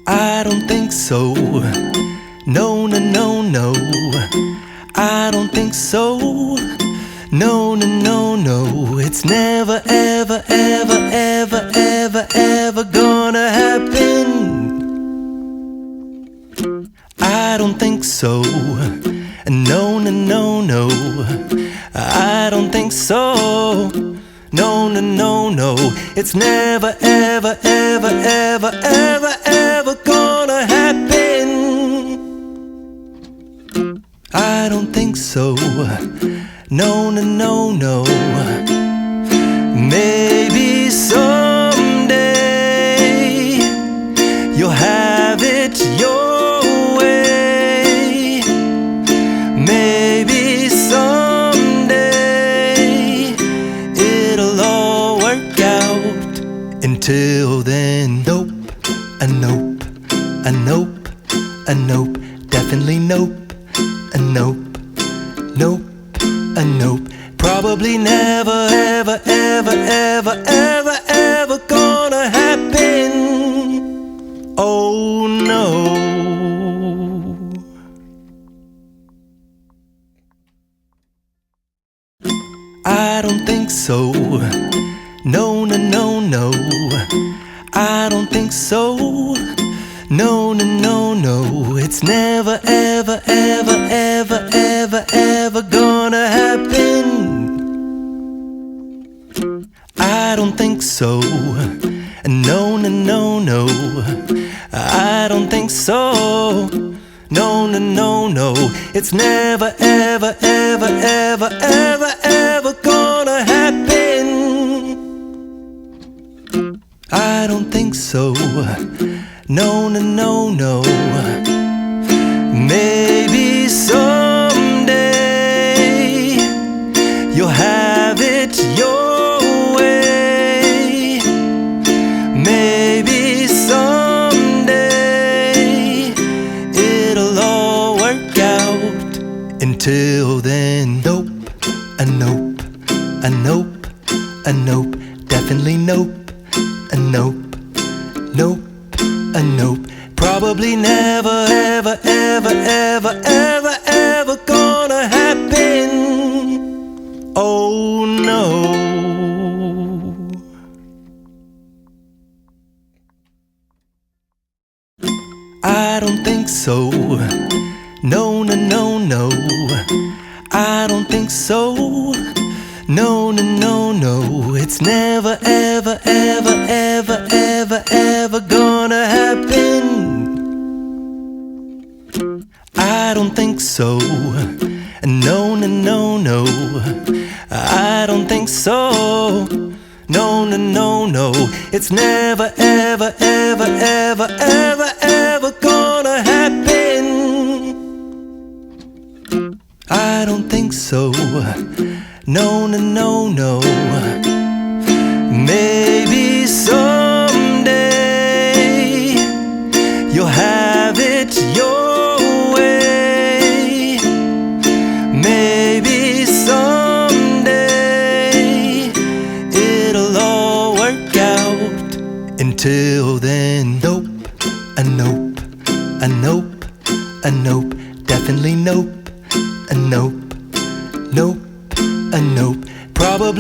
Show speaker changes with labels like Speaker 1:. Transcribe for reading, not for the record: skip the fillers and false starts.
Speaker 1: I don't think so. No, no, no, no. I don't think so. No, no, no, no. It's never, ever, ever, ever, ever, ever gonna happen. I don't think so. No, no, no, no. I don't think so. No, no, no, no. It's never, ever, ever, ever, ever, ever gonna happen. I don't think so. No, no, no, no. Maybe someday you'll have it your way. Maybe someday it'll all work out. Until then, nope, a nope, a nope, a nope, definitely nope, a nope, nope, a nope. Probably never, ever, ever, ever, ever, ever gonna happen. Oh no. I don't think so. No, no, no, no. I don't think so. No, no, no, no. It's never, ever, ever, ever, ever, ever gonna happen. I don't think so. No, no, no, no. I don't think so. No, no, no, no. It's never, ever, ever, ever, ever, ever gonna happen. I don't think so. No, no, no, no. Maybe someday you'll have it your way. Maybe someday it'll all work out. Until then, nope, a nope, a nope, a nope, definitely nope, a nope, nope, a nope. Probably never, ever, ever, ever, ever, ever gonna happen. Oh no. I don't think so. No, no, no, no. I don't think so. No, no, no, no. It's never, ever, ever, ever, ever, ever gonna happen. I don't think so. No, no, no, no. I don't think so. No, no, no, no. It's never, ever, ever, ever, ever, ever gonna happen. I don't think so. No, no, no, no. Maybe someday you'll have it your way. Maybe someday it'll all work out. Until then, nope, a nope, a nope, a nope, definitely nope, a nope, nope, a nope. Probably